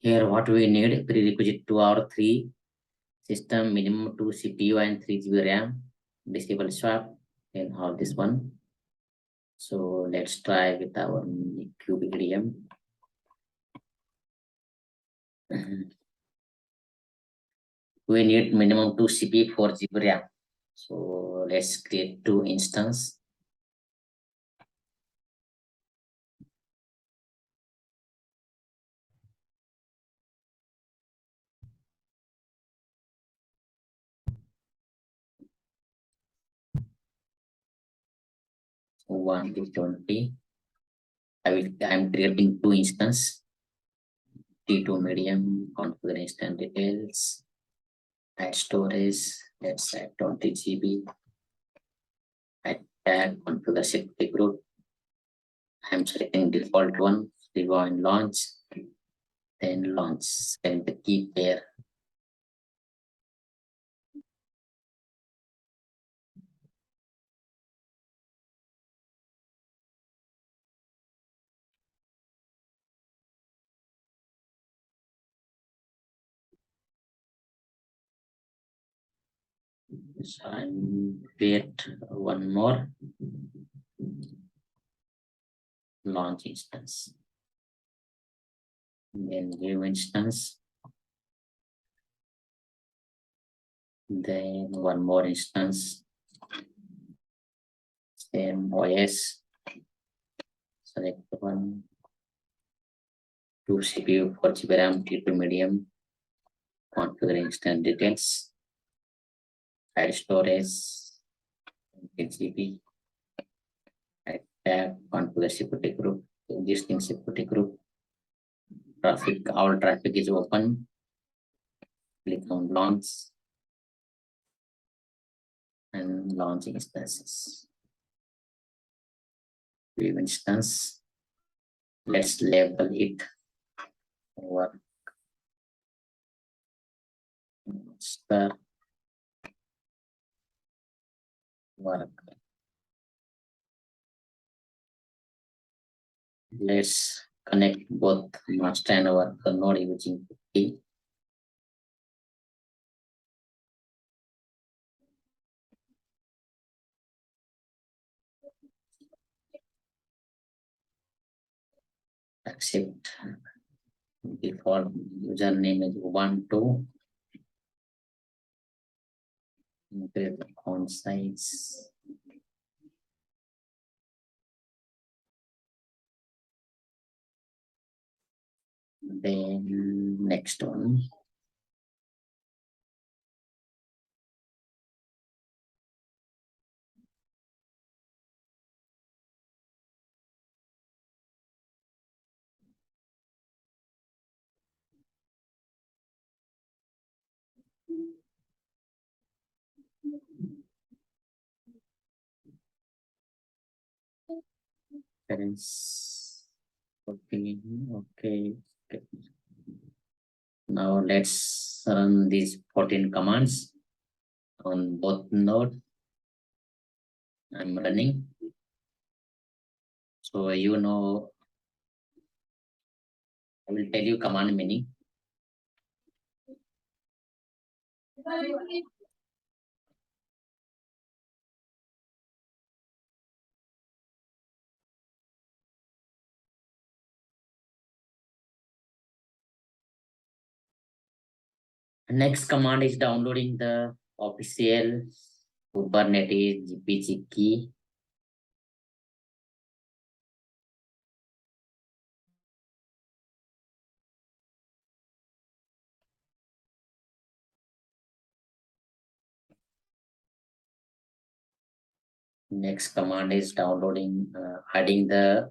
Here, what we need: prerequisite 2 or 3 system, minimum 2 CPU and 3 GB RAM, disable swap, and all this one. So let's try with our Kubeadm. We need minimum 2 CPU, 4 GB RAM. So let's create 2 instances. So 1 to 20. I'm creating 2 instances. T2 medium, configure instance details, add storage, let's add 20 GB, add tag, configure security group. I'm selecting default one, rewind launch, then launch, select the key pair. So I'm create one more launch instance, then new instance, then one more instance, same OS, select one, 2 CPU, 4 GB RAM, T2 medium, configure instance details, add storage, 8 GB, add tab, configure security group, existing security group, traffic, all traffic is open, click on launch, and launch instances. View instance, let's label it work star work. Let's connect both master and worker node using key. Accept. Default username is Ubuntu. Increase the font size. Then next one. Parents. Okay. Now let's run these 14 commands on both nodes. I'm running. So I will tell you command meaning. Next command is downloading the official Kubernetes GPG key. Next command is downloading, adding the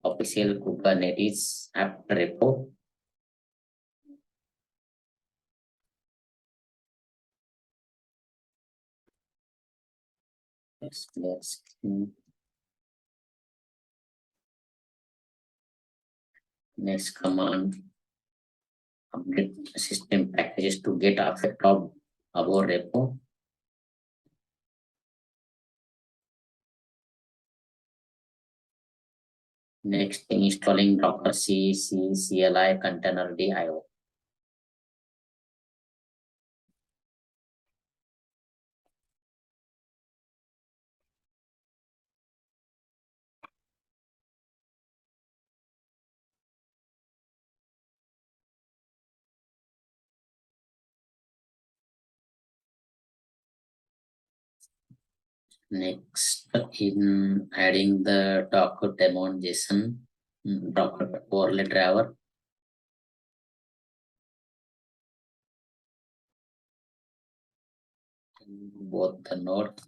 official Kubernetes app repo. Next command, update system packages to get effect of our repo. Next, installing Docker CLI container DIO. Next, in adding the Docker daemon JSON, Docker overlay driver. Both the node.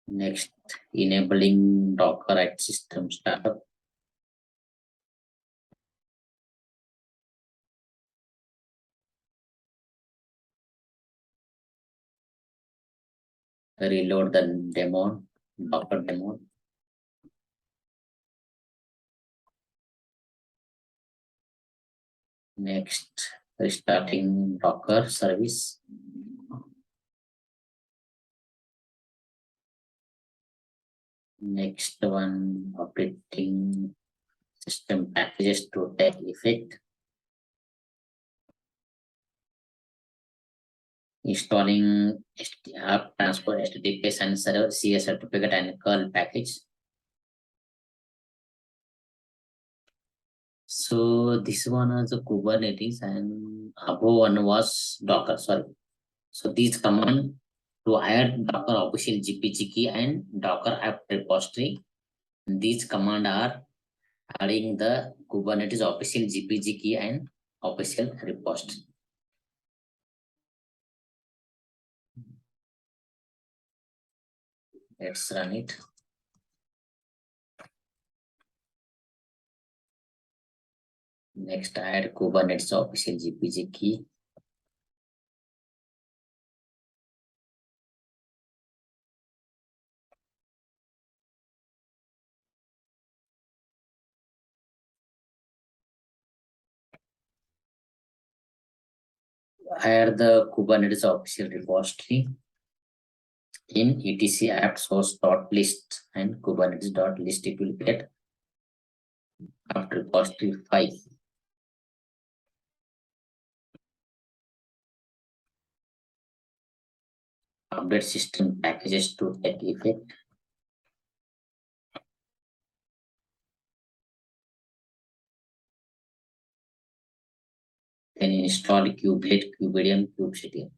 Next, enabling Docker at system startup. Reload the daemon, Docker daemon. Next, restarting Docker service. Next one, updating system packages to take effect. Installing app transport HTTPS and server CS certificate and curl package. So this one is a Kubernetes and above one was Docker. Sorry. So these command to add Docker official GPG key and Docker app repository. These command are adding the Kubernetes official GPG key and official repository. Let's run it. Next, add Kubernetes official GPG key. Add the Kubernetes official repository in etc app source.list and kubernetes.list. It will get app repository 5. Update system packages to take effect. Then install Kubeadm Kubernetes.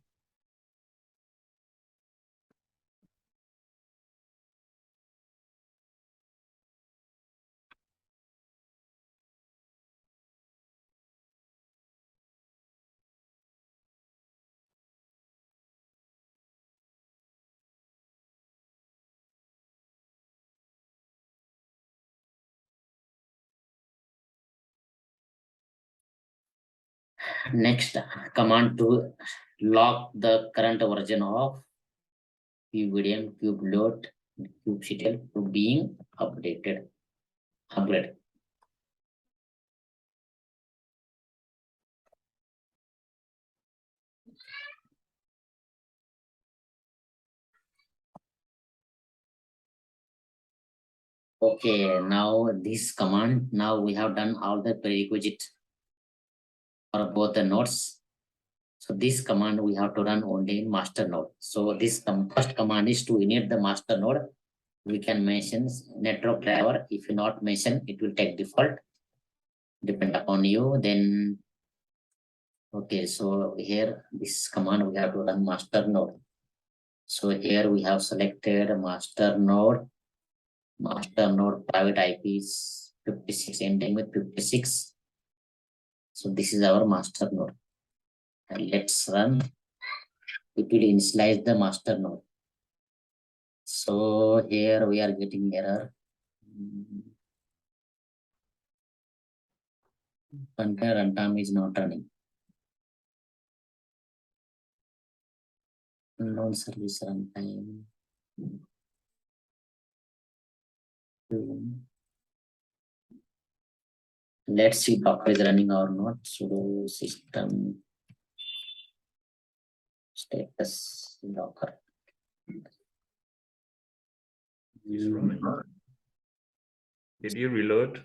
Next, command to lock the current version of Kubeadm Kubeload kubectl to being updated. Upgrade. Okay, now this command, now we have done all the prerequisite for both the nodes. So this command we have to run only in master node. So this first command is to init the master node. We can mention network driver. If you not mention, it will take default. Depend upon you. Then okay, so here this command we have to run master node. So here we have selected master node. Master node private IP is 56, ending with 56. So this is our master node. And let's run. It will initialize the master node. So here we are getting error. Container runtime is not running. Non-service runtime. Let's see Docker is running or not. Sudo system status locker. It's running. Did you reload?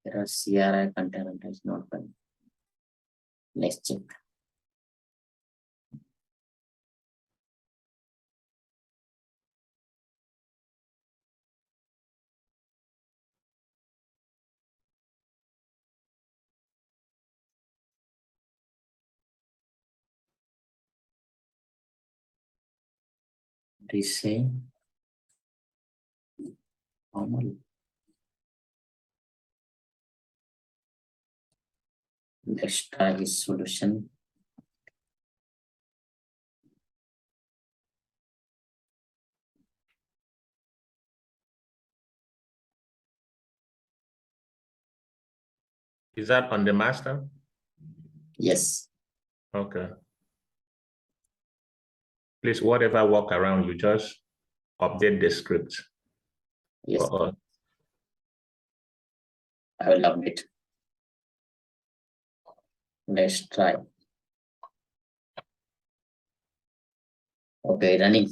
There are CRI container is not running. Let's check. Say normal. Let's try this solution. Is that on the master? Yes. Okay. Please, whatever workaround, you just update the script. Yes. I will update. Let's try. Okay, running.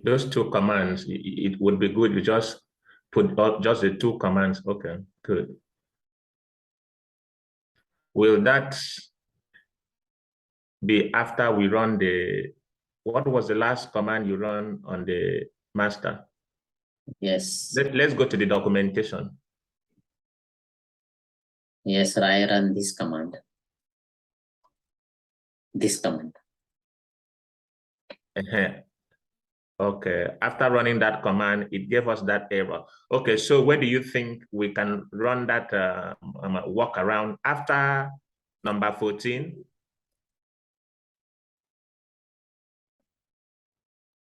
Those two commands, it would be good. You just put just the two commands. Okay, good. Will that be after we run the, what was the last command you run on the master? Yes. Let's go to the documentation. Yes, I run this command. This command. Okay, after running that command, it gave us that error. Okay, so where do you think we can run that workaround after number 14?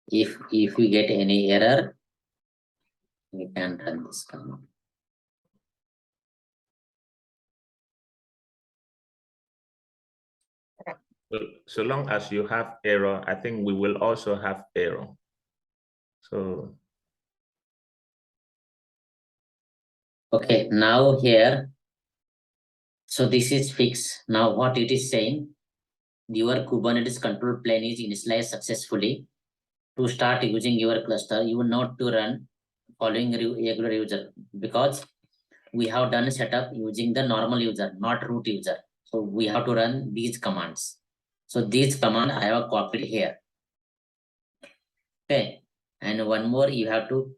If we get any error, we can run this command. So long as you have error, I think we will also have error. So. Okay, now here, so this is fixed. Now what it is saying, your Kubernetes control plane is initialized successfully. To start using your cluster, you will not to run following regular user, because we have done setup using the normal user, not root user. So we have to run these commands. So these command I have copied here. Okay, and one more you have to.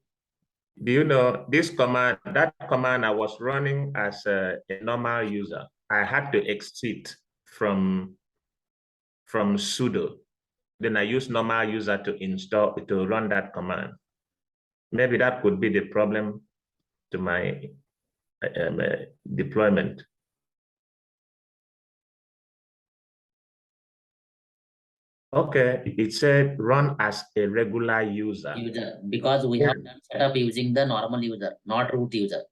Do you know this command, that command I was running as a normal user, I had to exit from sudo. Then I use normal user to run that command. Maybe that could be the problem to my deployment. Okay, it said run as a regular user. Because we have done setup using the normal user, not root user.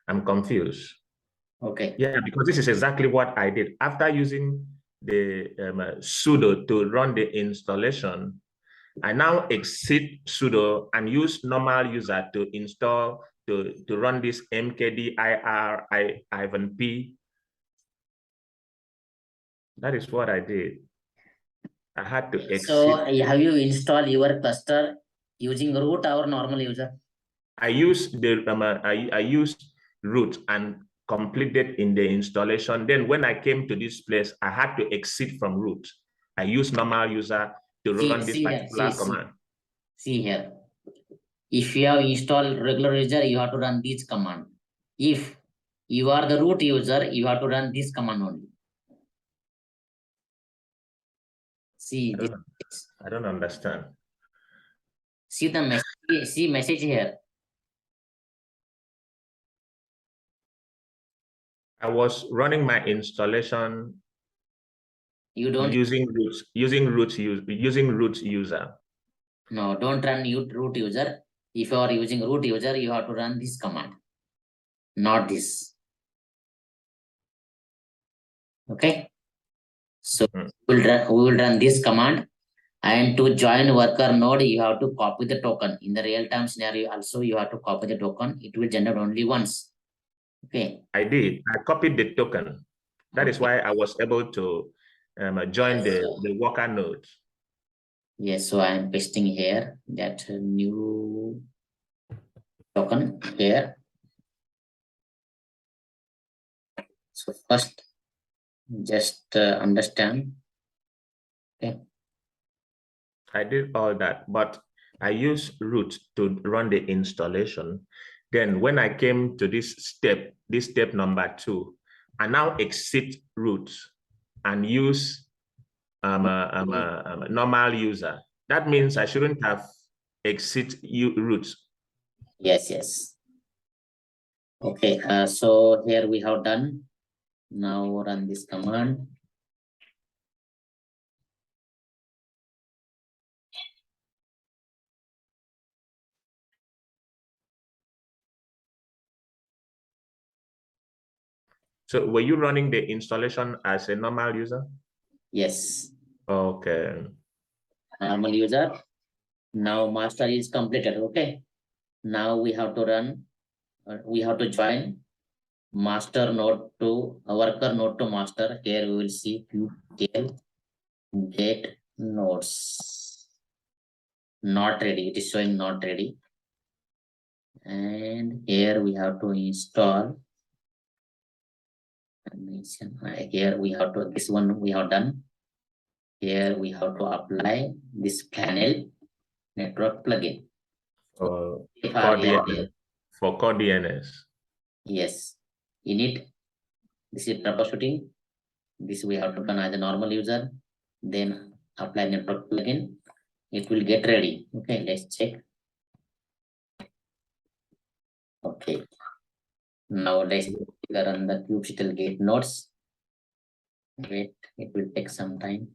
I'm confused. Okay. Yeah, because this is exactly what I did. After using the sudo to run the installation, I now exit sudo and use normal user to install, to run this mkdir-p. That is what I did. I had to exit. So have you installed your cluster using root or normal user? I used the I used root and completed in the installation. Then when I came to this place, I had to exit from root. I used normal user to run this particular command. See here. If you have installed regular user, you have to run this command. If you are the root user, you have to run this command only. See, I don't understand. See the message, see message here. I was running my installation You don't using root user. No, don't run root user. If you are using root user, you have to run this command, not this. Okay. So we will run this command, and to join worker node, you have to copy the token. In the real-time scenario, also you have to copy the token. It will generate only once. Okay. I did. I copied the token. That is why I was able to join the worker node. Yes, so I am pasting here that new token here. So first, just understand. Okay. I did all that, but I used root to run the installation. Then when I came to this step number 2, I now exit root and use a normal user. That means I shouldn't have exit root. Yes, yes. Okay, so here we have done. Now run this command. So were you running the installation as a normal user? Yes. Okay. Normal user. Now master is completed. Okay. Now we have to run. We have to join master node to worker node to master. Here we will see kubectl get nodes. Not ready. It is showing not ready. And here we have to install. Here we have to, this one we have done. Here we have to apply this panel network plugin. For core DNS. Yes. In it, this is troubleshooting. This we have to run as a normal user. Then apply network plugin. It will get ready. Okay, let's check. Okay. Now let's run the kubectl get nodes. Wait, it will take some time.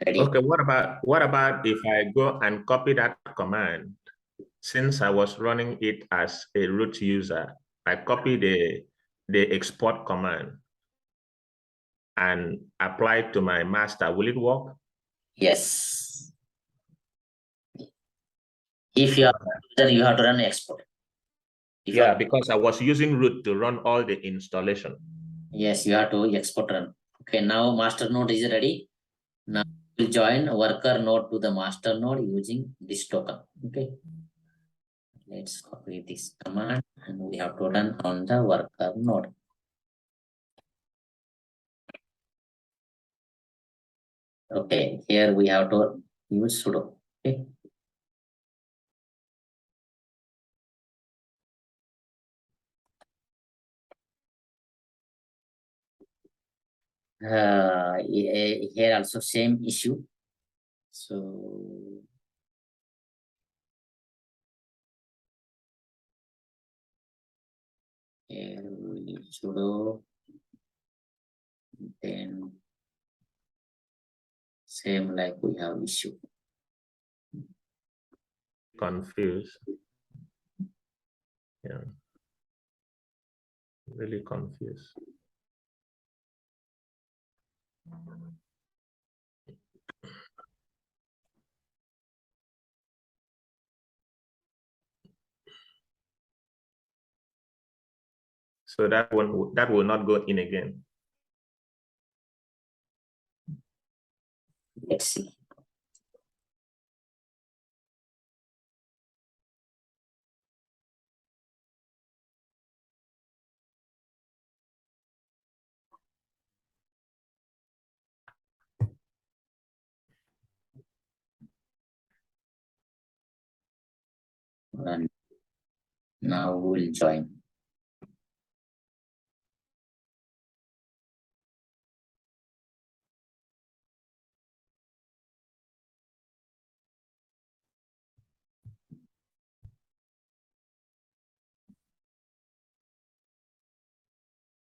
Ready? Okay, what about if I go and copy that command? Since I was running it as a root user, I copy the export command and apply it to my master. Will it work? Yes. If you are then you have to run export. Yeah, because I was using root to run all the installation. Yes, you have to export run. Okay, now master node is ready. Now we'll join worker node to the master node using this token. Okay. Let's copy this command and we have to run on the worker node. Okay, here we have to use sudo. Okay. Here also same issue. So here we need sudo, then same like we have issue. Confused. Yeah. Really confused. So that will not go in again. Let's see. And now we'll join.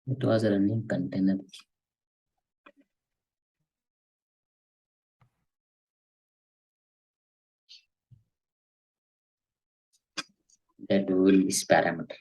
It was running container. That will this parameter.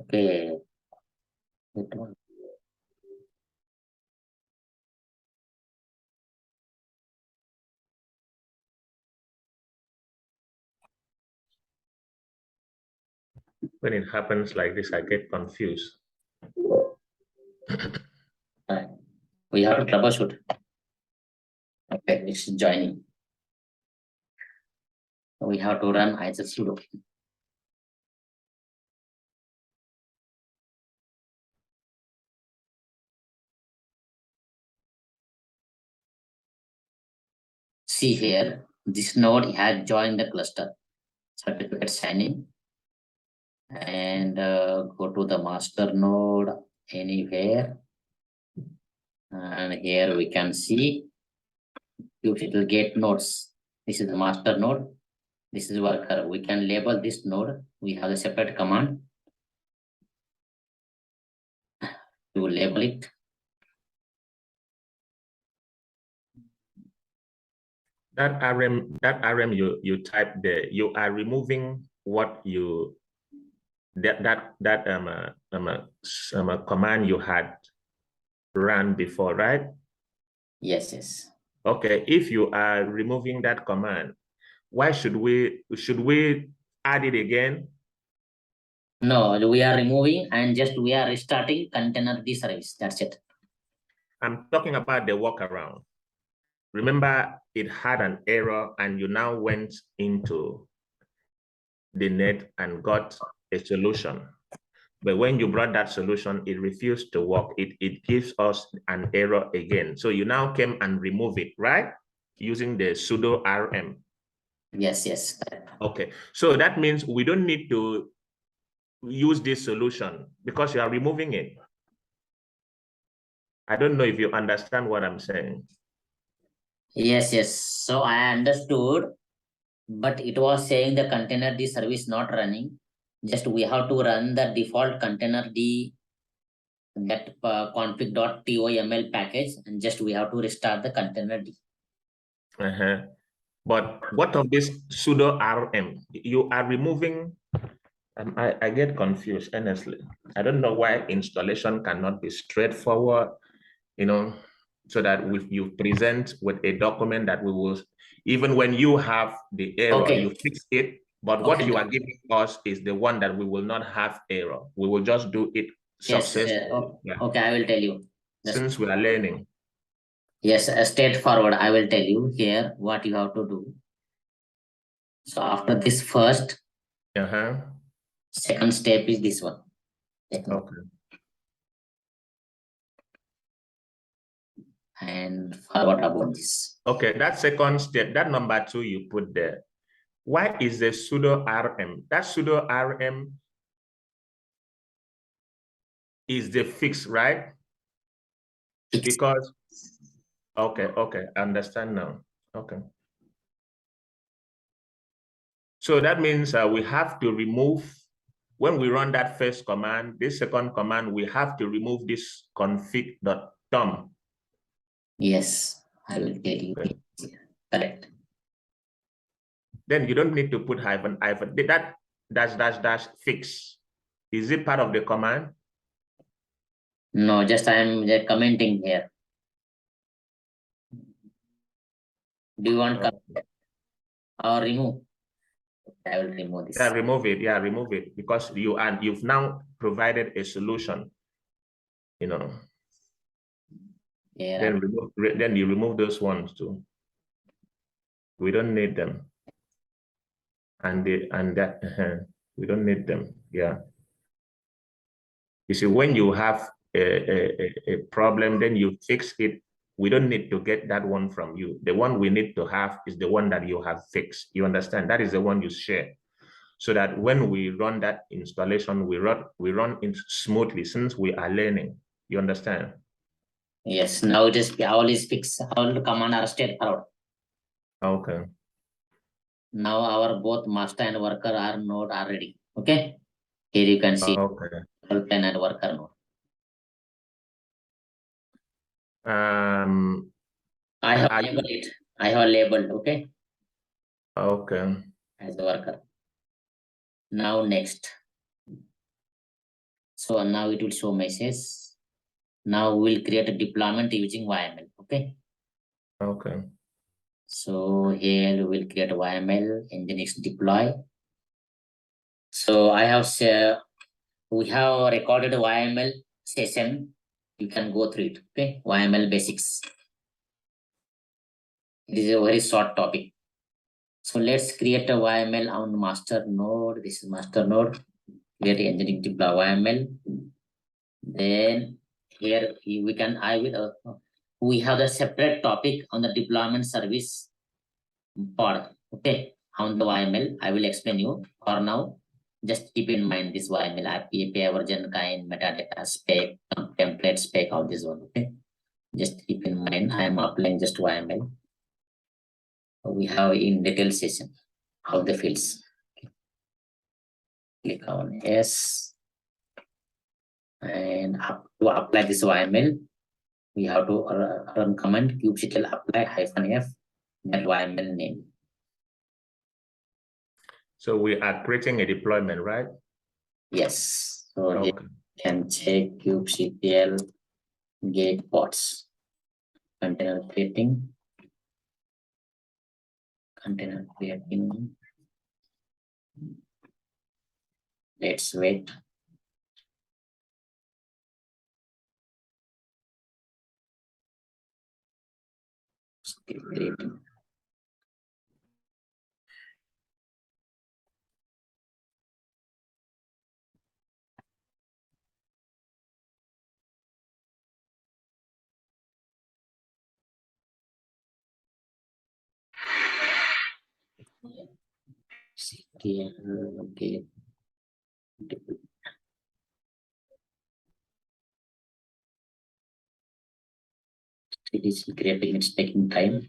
Okay. It was. When it happens like this, I get confused. We have to troubleshoot. Okay, it's joining. We have to run either sudo. See here, this node has joined the cluster. Certificate signing. And go to the master node anywhere. And here we can see it will get nodes. This is the master node. This is worker. We can label this node. We have a separate command to label it. That RM you type there, you are removing what you that command you had ran before, right? Yes, yes. Okay, if you are removing that command, why should we add it again? No, we are removing and just we are restarting container D service. That's it. I'm talking about the workaround. Remember, it had an error and you now went into the net and got a solution. But when you brought that solution, it refused to work. It gives us an error again. So you now came and remove it, right? Using the sudo rm. Yes, yes. Okay, so that means we don't need to use this solution because you are removing it. I don't know if you understand what I'm saying. Yes, yes. So I understood, but it was saying the container D service not running. Just we have to run the default container D that config.toml package, and just we have to restart the container D. But what of this sudo rm? You are removing. I get confused, honestly. I don't know why installation cannot be straightforward, so that you present with a document that we will, even when you have the error, you fix it. But what you are giving us is the one that we will not have error. We will just do it successfully. Yeah. Okay, I will tell you. Since we are learning. Yes, straightforward. I will tell you here what you have to do. So after this first, second step is this one. Okay. And forward about this. Okay, that second step, that number 2 you put there. Why is the sudo rm? That sudo rm is the fix, right? Because, okay, I understand now. Okay. So that means we have to remove, when we run that first command, this second command, we have to remove this config.tom. Yes, I will tell you. Okay. Correct. Then you don't need to put hyphen. That dash fix. Is it part of the command? No, just I am commenting here. Do you want comment or remove? I will remove this. Yeah, remove it. Yeah, remove it because you've now provided a solution. You know. Yeah. Then you remove those ones too. We don't need them. And that we don't need them. Yeah. You see, when you have a problem, then you fix it. We don't need to get that one from you. The one we need to have is the one that you have fixed. You understand? That is the one you share. So that when we run that installation, we run it smoothly since we are learning. You understand? Yes, now it is all is fixed. All the command are straightforward. Okay. Now our both master and worker are node already. Okay. Here you can see Okay. plan and worker node. I have labeled it. I have labeled, okay. Okay. As a worker. Now next. So now it will show message. Now we'll create a deployment using YML. Okay. Okay. So here we'll create a YML Nginx deploy. So I have we have recorded a YML session. You can go through it. Okay. YML basics. It is a very short topic. So let's create a YML on master node. This is master node. Create Nginx deploy YML. Then here we can we have a separate topic on the deployment service part. Okay, on the YML I will explain you. For now, just keep in mind this YML API version kind metadata spec template spec all this one. Okay, just keep in mind I am applying just YML. We have in detail session of the fields. Okay. Click on yes, and to apply this YML. We have to run command kubectl apply -f that YML name. So we are creating a deployment, right? Yes. So okay. Here you can check kubectl get pods container creating. Let's wait. Still creating. Okay. It is creating, it's taking time.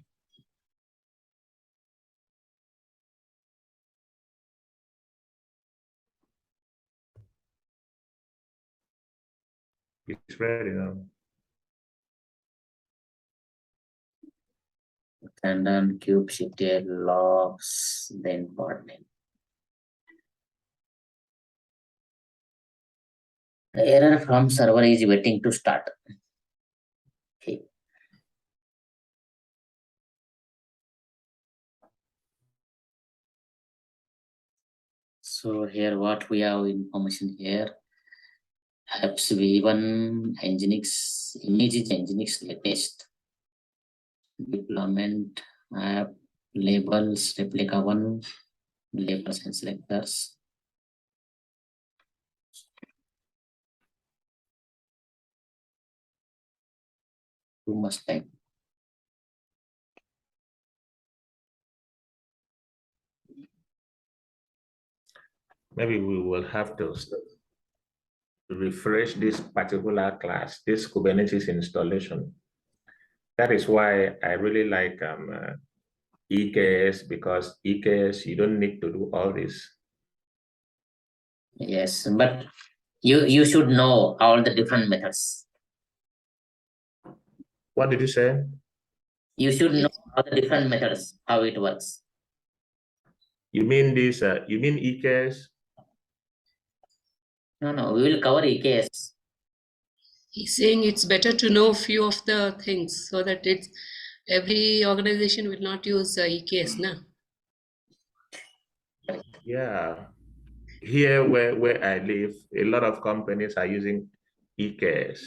It's ready now. And then kubectl logs, then pod name. The error from server is waiting to start. Okay. So here what we have information here. Apps v1 Nginx image is Nginx latest. Deployment app labels replica 1 labels and selectors. Too much time. Maybe we will have to refresh this particular class, this Kubernetes installation. That is why I really like EKS, because EKS, you don't need to do all this. Yes, but you should know all the different methods. What did you say? You should know all the different methods, how it works. You mean this? You mean EKS? No, we will cover EKS. He's saying it's better to know a few of the things so that every organization will not use EKS, na? Yeah. Here where I live, a lot of companies are using EKS.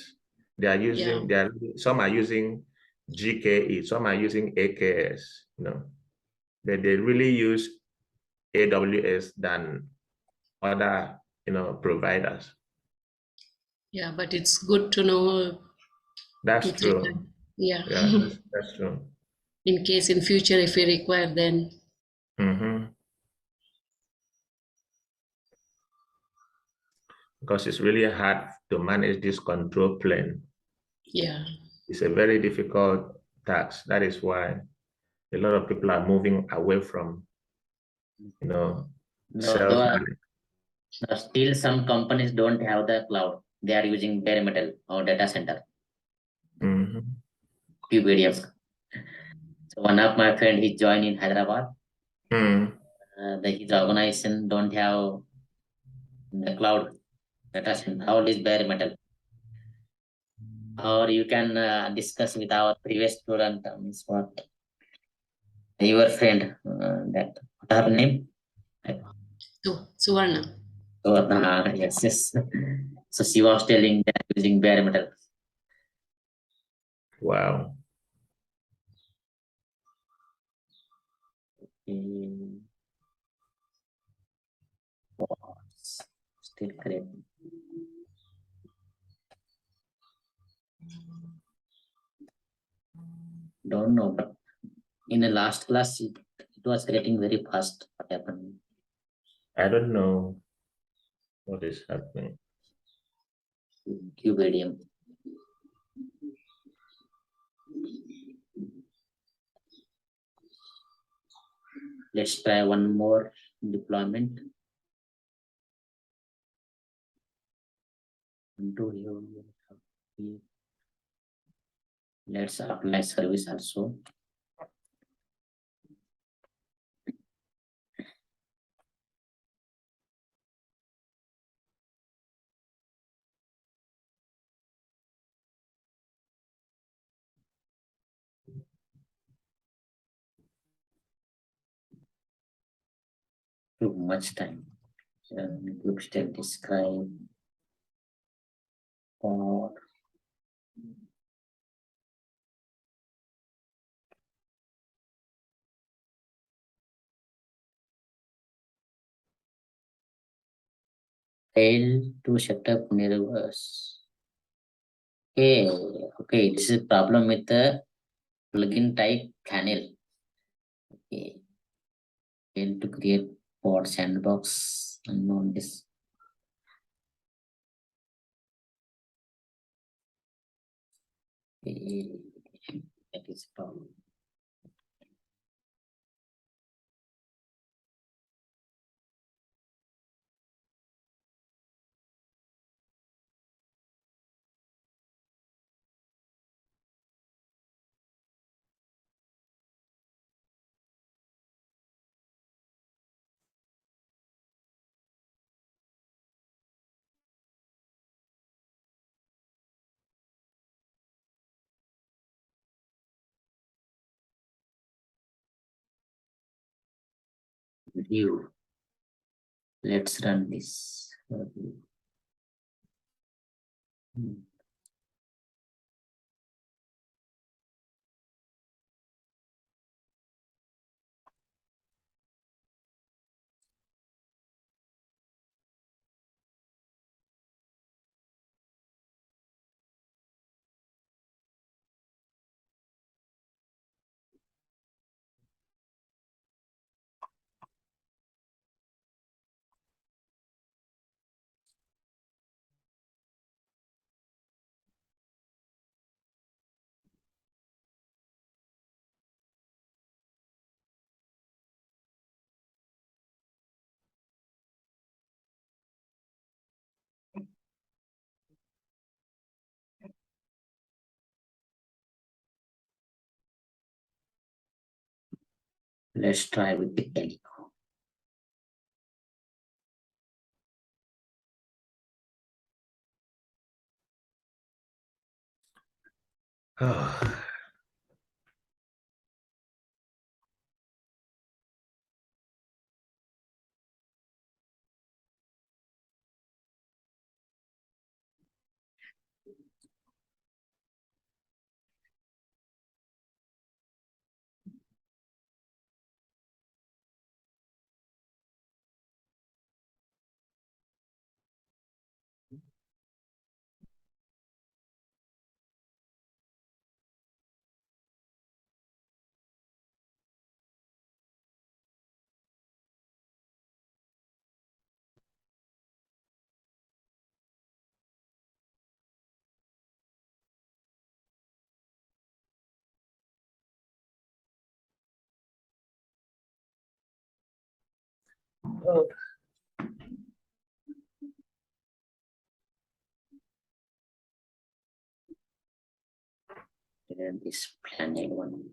They are using, some are using GKE, some are using AKS, but they really use AWS than other, providers. Yeah, but it's good to know That's 2-3 true. times. Yeah. Yeah, that's true. In case in future, if we require, then. Because it's really hard to manage this control plane. Yeah. It's a very difficult task. That is why a lot of people are moving away from, self-managed. Still, some companies don't have the cloud. They are using bare metal or data center. Kubeadm. So one of my friend, he joined in Hyderabad. His organization don't have the cloud data center. All is bare metal. Or you can discuss with our previous student, what your friend, that what her name? Suvarna. Yes. So she was telling that using bare metal. Wow. Still correct. Don't know, but in the last class, it was getting very fast. What happened? I don't know what is happening. Kubeadm. Let's try one more deployment. Let's apply service also. Too much time. Group state describe or fail to set up nervous. Okay, this is problem with the plugin type channel. Okay, fail to create pod sandbox unknown this. Okay, that is problem. View. Let's run this. Let's try with the Calico. And this planet one.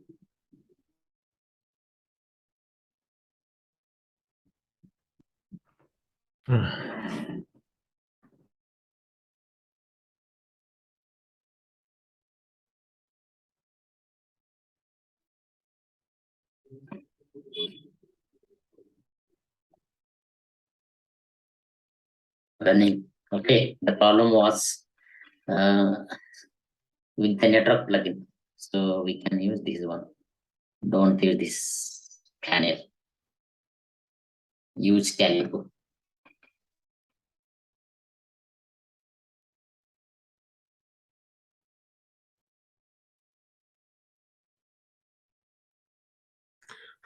Running. Okay, the problem was with the network plugin. So we can use this one. Don't use this panel. Use Calico.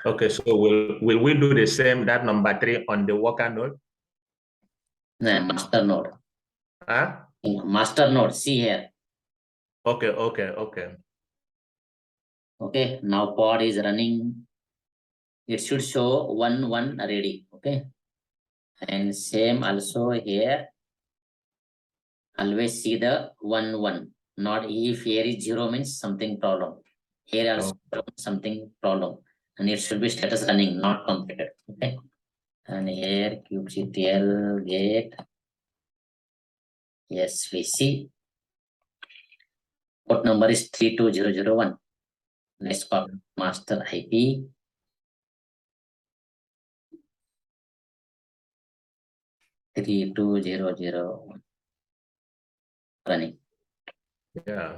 Okay, so will we do the same, that number 3 on the worker node? No, master node. Huh? Master node, see here. Okay, okay, okay. Okay, now pod is running. It should show 1 ready. Okay. And same also here. Always see the 1 Not if here is 0 means something problem. Here also something problem. And it should be status running, not completed. Okay. And here kubectl get. Yes, we see. Port number is 32001. Let's copy master IP. Three two zero zero running. Yeah.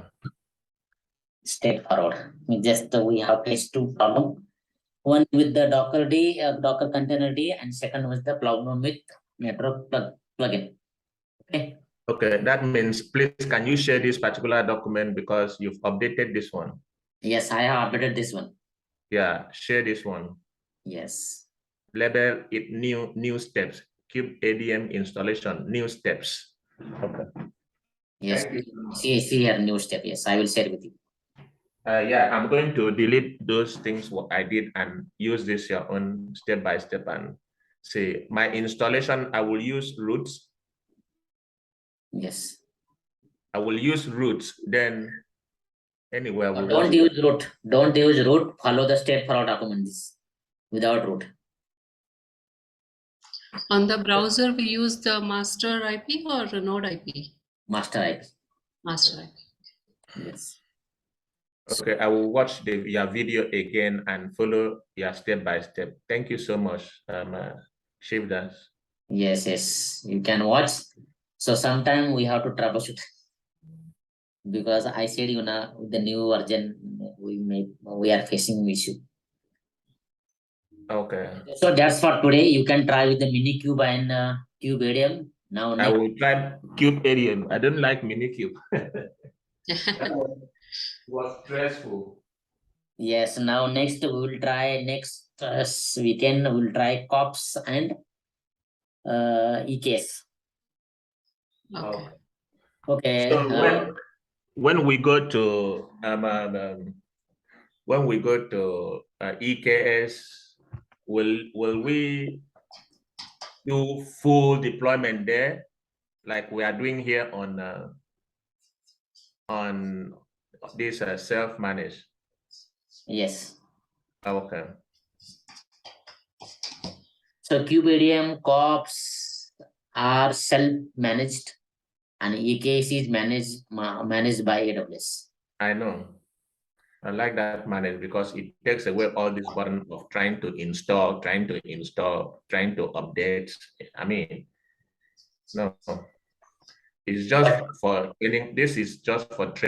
Straightforward. We have faced 2 problem. One with the Docker Docker container D, and second was the problem with network plugin. Okay. Okay, that means please can you share this particular document because you've updated this one? Yes, I have updated this one. Yeah, share this one. Yes. Label it new steps. Kubeadm installation, new steps. Okay. Yes. See here, new step. Yes, I will share with you. Yeah, I'm going to delete those things what I did and use this your own step by step and see my installation. I will use roots. Yes. I will use roots. Then anywhere we Don't use root. Don't use root. Follow the straightforward documents without root. On the browser, we use the master IP or node IP? Master IP. Master IP. Yes. Okay, I will watch your video again and follow your step by step. Thank you so much, Shivdas. Yes, yes. You can watch. So sometime we have to troubleshoot. Because I said, with the new version, we are facing issue. Okay. So that's for today. You can try with the Minikube and Kubeadm. Now I will try Kubeadm. I don't like Minikube. That was stressful. Yes. Now next we will try weekend we'll try COPS and EKS. Okay. Okay. So when we go to EKS, will we do full deployment there, like we are doing here on this self-managed? Yes. Okay. So Kubeadm corps are self-managed, and EKS is managed by AWS. I know. I like that managed because it takes away all this burden of trying to install, trying to update. I mean, no, it's just for training. This is just for training.